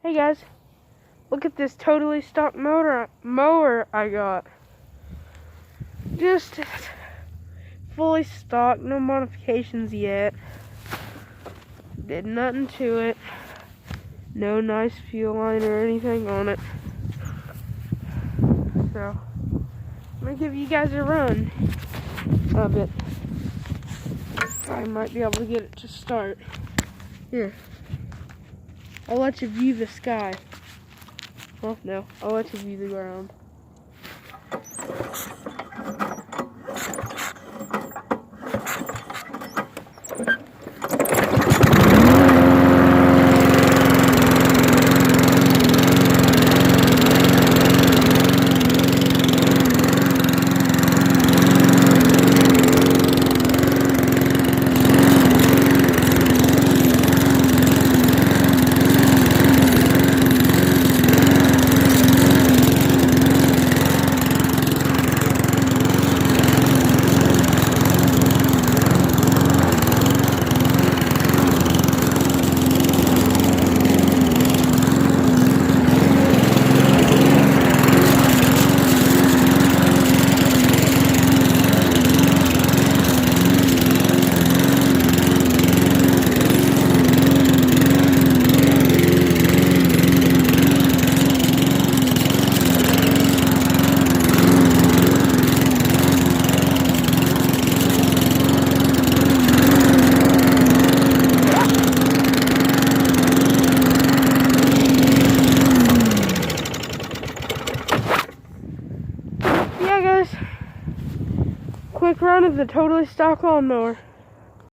Hey guys, look at this totally stock mower I got. Just fully stock, no modifications yet. Did nothing to it. No nice fuel line or anything on it. So, I'm gonna give you guys a run of it. I might be able to get it to start. Here. I'll let you view the sky. Well, no, I'll let you view the ground. Yeah guys, quick run of the totally stock lawnmower.